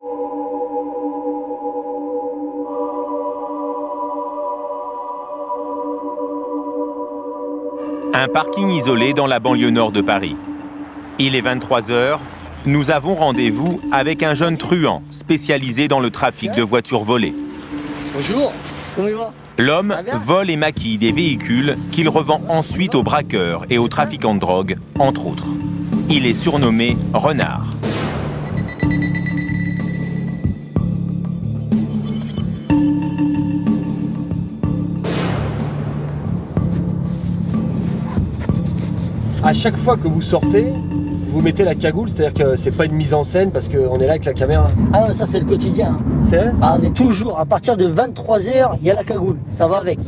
Un parking isolé dans la banlieue nord de Paris. Il est 23 h, nous avons rendez-vous avec un jeune truand spécialisé dans le trafic de voitures volées. Bonjour, comment il va? L'homme vole et maquille des véhicules qu'il revend ensuite aux braqueurs et aux trafiquants de drogue, entre autres. Il est surnommé Renard. À chaque fois que vous sortez, vous mettez la cagoule, c'est-à-dire que c'est pas une mise en scène parce qu'on est là avec la caméra. Ah non, mais ça c'est le quotidien. C'est vrai? Ah, on est toujours, à partir de 23 h, il y a la cagoule, ça va avec.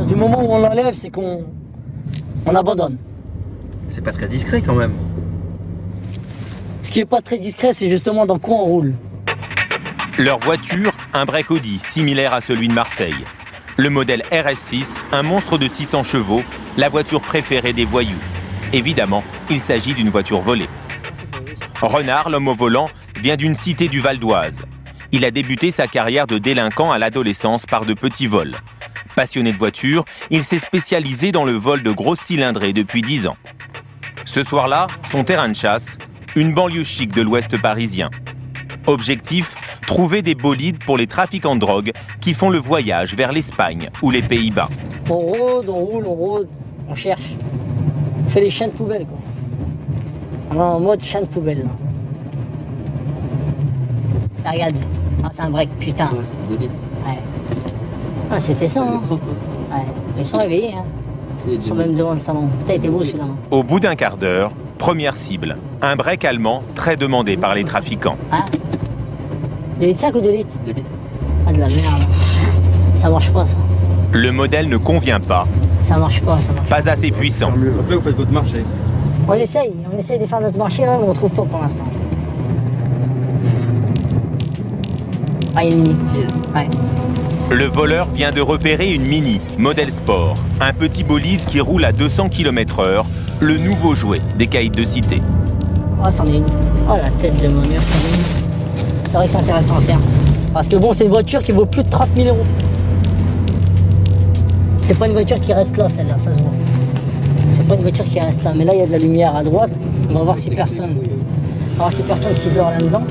Du moment où on l'enlève, c'est qu'on abandonne. C'est pas très discret quand même. Ce qui est pas très discret, c'est justement dans quoi on roule. Leur voiture, un break Audi similaire à celui de Marseille. Le modèle RS6, un monstre de 600 chevaux, la voiture préférée des voyous. Évidemment, il s'agit d'une voiture volée. Renard, l'homme au volant, vient d'une cité du Val d'Oise. Il a débuté sa carrière de délinquant à l'adolescence par de petits vols. Passionné de voitures, il s'est spécialisé dans le vol de grosses cylindrées depuis 10 ans. Ce soir-là, son terrain de chasse, une banlieue chic de l'ouest parisien. Objectif, trouver des bolides pour les trafiquants de drogue qui font le voyage vers l'Espagne ou les Pays-Bas. On rôde, on roule, on rôde, on cherche. On fait les chiens de poubelle, quoi. On est en mode chien de poubelle, là. Ah, regarde, ah, c'est un break, putain. Ouais. Ah, c'était ça, hein. Ouais. Ils sont réveillés, hein. Ils sont même devant le salon. Putain, il était beau celui-là. Au bout d'un quart d'heure, première cible, un break allemand très demandé par les trafiquants. Ah. 2 litres 5 ou 2 litres? 2 litres. Ah, de la merde. Ça marche pas, ça. Le modèle ne convient pas. Ça marche pas, ça marche pas. Pas assez puissant. Après, vous faites votre marché. On essaye de faire notre marché, hein, mais on trouve pas pour l'instant. Ah, il y a une mini. Ouais. Le voleur vient de repérer une Mini, modèle sport. Un petit bolide qui roule à 200 km/h, le nouveau jouet des caïds de cité. Oh, c'en est une. Oh, la tête de mon mur, c'en est une. C'est vrai que c'est intéressant à faire. Parce que bon, c'est une voiture qui vaut plus de 30 000 €. C'est pas une voiture qui reste là, celle-là, ça se voit. C'est pas une voiture qui reste là. Mais là, il y a de la lumière à droite. On va voir si personne. On va voir si personne qui dort là-dedans.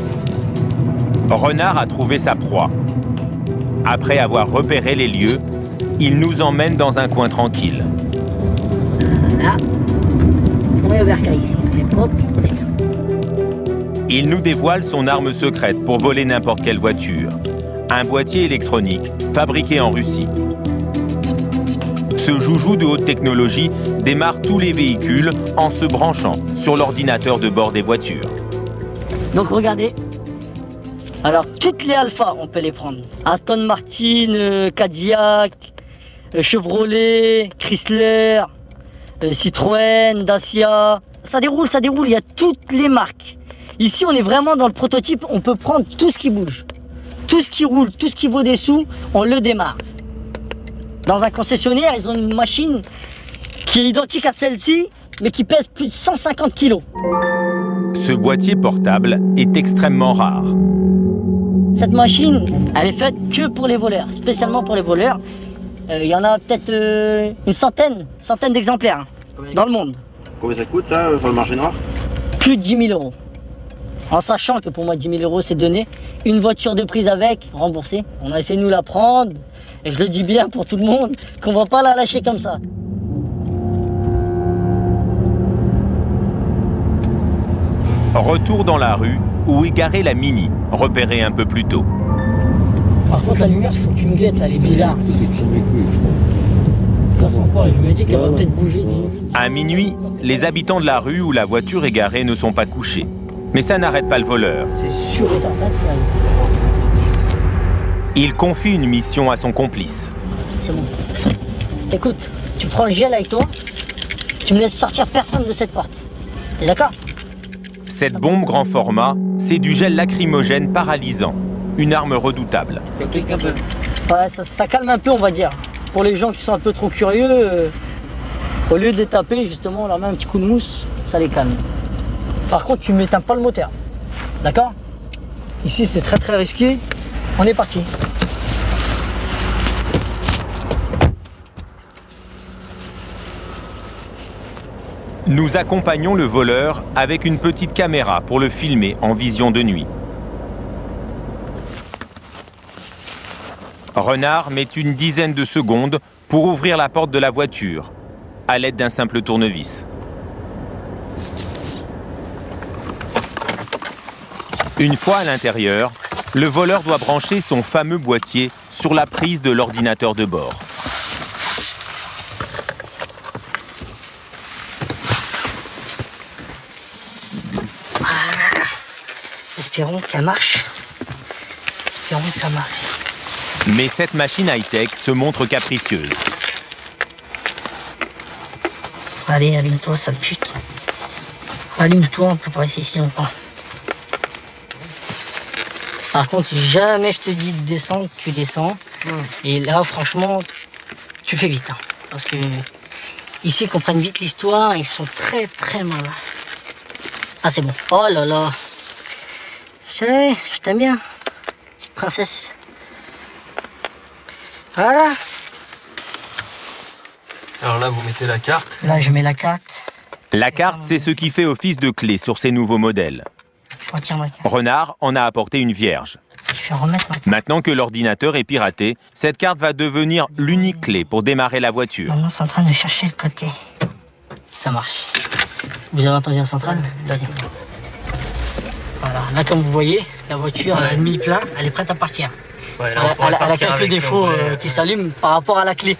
Renard a trouvé sa proie. Après avoir repéré les lieux, il nous emmène dans un coin tranquille. Là, on est au bercail ici. On est propre, on est bien. Il nous dévoile son arme secrète pour voler n'importe quelle voiture. Un boîtier électronique fabriqué en Russie. Ce joujou de haute technologie démarre tous les véhicules en se branchant sur l'ordinateur de bord des voitures. Donc regardez. Alors toutes les Alpha, on peut les prendre. Aston Martin, Cadillac, Chevrolet, Chrysler, Citroën, Dacia. Ça déroule, il y a toutes les marques. Ici, on est vraiment dans le prototype, on peut prendre tout ce qui bouge. Tout ce qui roule, tout ce qui vaut des sous, on le démarre. Dans un concessionnaire, ils ont une machine qui est identique à celle-ci, mais qui pèse plus de 150 kg. Ce boîtier portable est extrêmement rare. Cette machine, elle est faite que pour les voleurs, spécialement pour les voleurs. Il y en a peut-être une centaine d'exemplaires dans le monde. Combien ça coûte ça sur le marché noir? Plus de 10 000 €. En sachant que pour moi 10 000 € c'est donné. Une voiture de prise avec, remboursée. On a essayé de nous la prendre. Et je le dis bien pour tout le monde, qu'on va pas la lâcher comme ça. Retour dans la rue où est garée la Mini, repérée un peu plus tôt. Par contre la lumière, il faut que tu me guettes, elle est bizarre. Ça sent pas, je me dis qu'elle va peut-être bouger. À minuit, les habitants de la rue où la voiture est garée ne sont pas couchés. Mais ça n'arrête pas le voleur. C'est sûr et certain que ça. Il confie une mission à son complice. C'est bon. Écoute, tu prends le gel avec toi, tu me laisses sortir personne de cette porte. T'es d'accord? Cette bombe grand format, c'est du gel lacrymogène paralysant, une arme redoutable. Ça clique un peu. Ouais, ça calme un peu, on va dire. Pour les gens qui sont un peu trop curieux, au lieu de les taper, justement, on leur met un petit coup de mousse, ça les calme. Par contre, tu m'éteins pas le moteur. D'accord? Ici, c'est très très risqué. On est parti. Nous accompagnons le voleur avec une petite caméra pour le filmer en vision de nuit. Renard met une dizaine de secondes pour ouvrir la porte de la voiture, à l'aide d'un simple tournevis. Une fois à l'intérieur, le voleur doit brancher son fameux boîtier sur la prise de l'ordinateur de bord. Espérons qu'elle marche. Espérons que ça marche. Mais cette machine high-tech se montre capricieuse. Allez, allume-toi, sale pute. Allume-toi, on peut pas rester ici longtemps. Par contre, si jamais je te dis de descendre, tu descends. Et là, franchement, tu fais vite. Hein, parce que ici, ils comprennent vite l'histoire. Ils sont très, très malins. Ah, c'est bon. Oh là là. Je t'aime bien, petite princesse. Voilà. Alors là, vous mettez la carte. Là, je mets la carte. La carte, c'est ce qui fait office de clé sur ces nouveaux modèles. Je retire ma carte. Renard en a apporté une vierge. Je vais remettre ma carte. Maintenant que l'ordinateur est piraté, cette carte va devenir l'unique clé pour démarrer la voiture. Maintenant, c'est en train de chercher le côté. Ça marche. Vous avez entendu un central? Voilà. Là, comme vous voyez, la voiture a demi-plein, elle est prête à partir. Ouais, là, Elle a quelques défauts qui s'allument par rapport à la clé.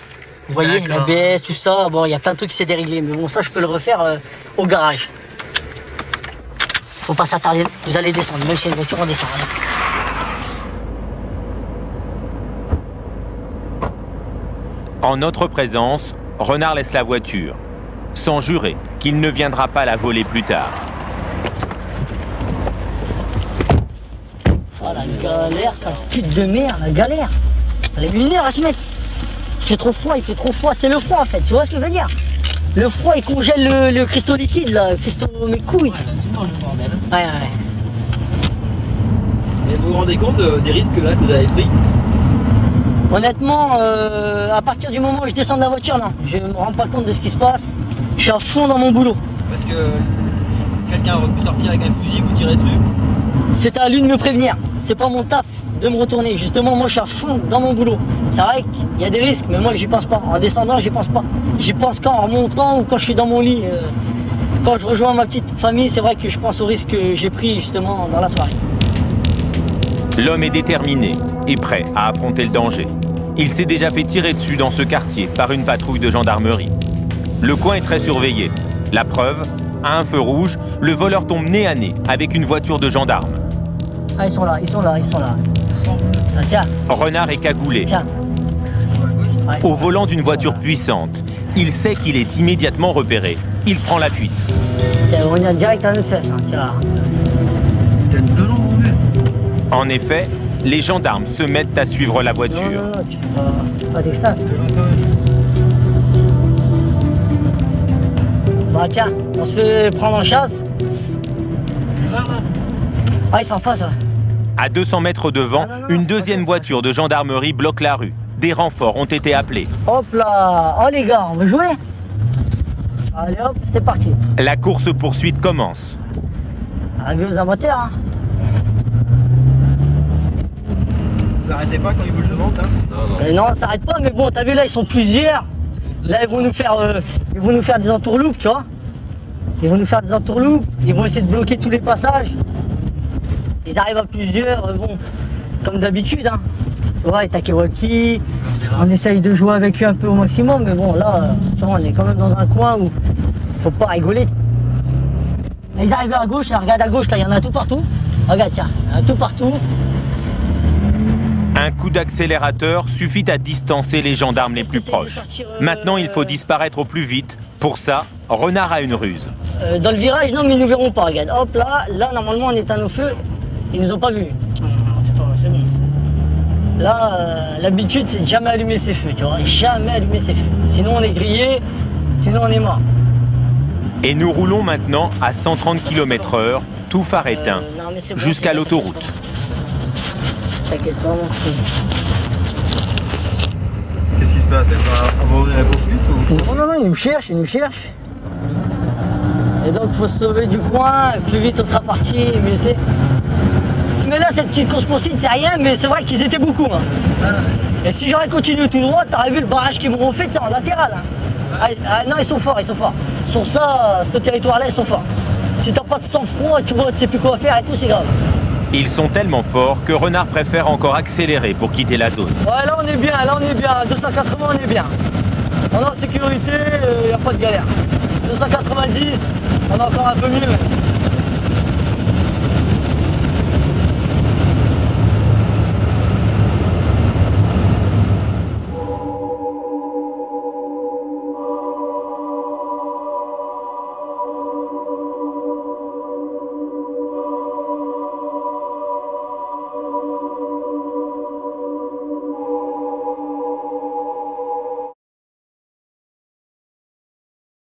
Vous voyez, l'ABS, tout ça, bon, il y a plein de trucs qui s'est déréglé. Mais bon, ça, je peux le refaire au garage. Faut pas s'attarder, vous allez descendre, même si c'est une voiture, on descend. En notre présence, Renard laisse la voiture, sans jurer qu'il ne viendra pas la voler plus tard. Oh la galère, ça pute de merde, la galère. Elle a mis 1 heure à se mettre. Il fait trop froid, c'est le froid en fait, tu vois ce que je veux dire? Le froid il congèle le cristaux liquide là, le cristaux mes couilles. Ouais. Et vous vous rendez compte des risques là que vous avez pris? Honnêtement, à partir du moment où je descends de la voiture, non, je me rends pas compte de ce qui se passe. Je suis à fond dans mon boulot. Parce que quelqu'un aurait pu sortir avec un fusil, vous tirer dessus? C'est à lui de me prévenir. C'est pas mon taf de me retourner. Justement, moi, je suis à fond dans mon boulot. C'est vrai qu'il y a des risques, mais moi, j'y pense pas. En descendant, j'y pense pas. J'y pense quand en montant ou quand je suis dans mon lit. Quand je rejoins ma petite famille, c'est vrai que je pense aux risques que j'ai pris justement dans la soirée. L'homme est déterminé et prêt à affronter le danger. Il s'est déjà fait tirer dessus dans ce quartier par une patrouille de gendarmerie. Le coin est très surveillé. La preuve, à un feu rouge, le voleur tombe nez à nez avec une voiture de gendarme. Ah, ils sont là. Ça, tiens. Renard est cagoulé. Tiens. Ouais, Au volant d'une voiture puissante, il sait qu'il est immédiatement repéré. Il prend la fuite. Tiens, on y a direct à nos fesses, hein, tiens. En effet, les gendarmes se mettent à suivre la voiture. Non, tu fais pas d'extase. Bah tiens, on se fait prendre en chasse. Ah, ils sont en face, ouais. À 200 mètres devant, une deuxième voiture de gendarmerie bloque la rue. Des renforts ont été appelés. Hop là. Oh les gars, on veut jouer? Allez hop, c'est parti. La course-poursuite commence. Avis aux amateurs, hein. Vous arrêtez pas quand ils vous le demandent, hein? Non, on s'arrête pas, mais bon, t'as vu là, ils sont plusieurs. Là, ils vont nous faire des entourloupes, tu vois. Ils vont nous faire des entourloupes, ils vont essayer de bloquer tous les passages. Ils arrivent à plusieurs, bon, comme d'habitude, hein. Ouais, Takewaki, on essaye de jouer avec eux un peu au maximum, mais bon, là, tu vois, on est quand même dans un coin où faut pas rigoler. Là, ils arrivent à gauche, là, regarde à gauche, là, il y en a tout partout. Regarde, tiens, il y en a tout partout. Un coup d'accélérateur suffit à distancer les gendarmes les plus proches. Maintenant, il faut disparaître au plus vite. Pour ça, Renard a une ruse. Dans le virage, non, mais ils nous verront pas, regarde. Hop là, normalement, on éteint nos feux. Ils nous ont pas vus. C'est bon. Là, l'habitude, c'est de jamais allumer ses feux, tu vois. Jamais allumer ses feux. Sinon, on est grillé, sinon, on est mort. Et nous roulons maintenant à 130 km/h, tout phare éteint, Non, mais c'est bon, jusqu'à c'est bon. l'autoroute. t'inquiète pas, mon frère. Qu'est-ce qui se passe? On va ouvrir la poursuite ou... Non, il nous cherche, Et donc il faut se sauver du coin, plus vite on sera parti, mieux c'est. Mais là cette petite course-poursuite c'est rien, mais c'est vrai qu'ils étaient beaucoup. Hein. Et si j'aurais continué tout droit, t'aurais vu le barrage qu'ils m'ont fait, c'est en latéral. Hein. Non, ils sont forts. Sur ça, ce territoire-là, ils sont forts. Si t'as pas de sang-froid, tu sais plus quoi faire et tout, c'est grave. Ils sont tellement forts que Renard préfère encore accélérer pour quitter la zone. Ouais, là on est bien, 280 on est bien. On est en sécurité, y a pas de galère. 290, on est encore un peu mieux.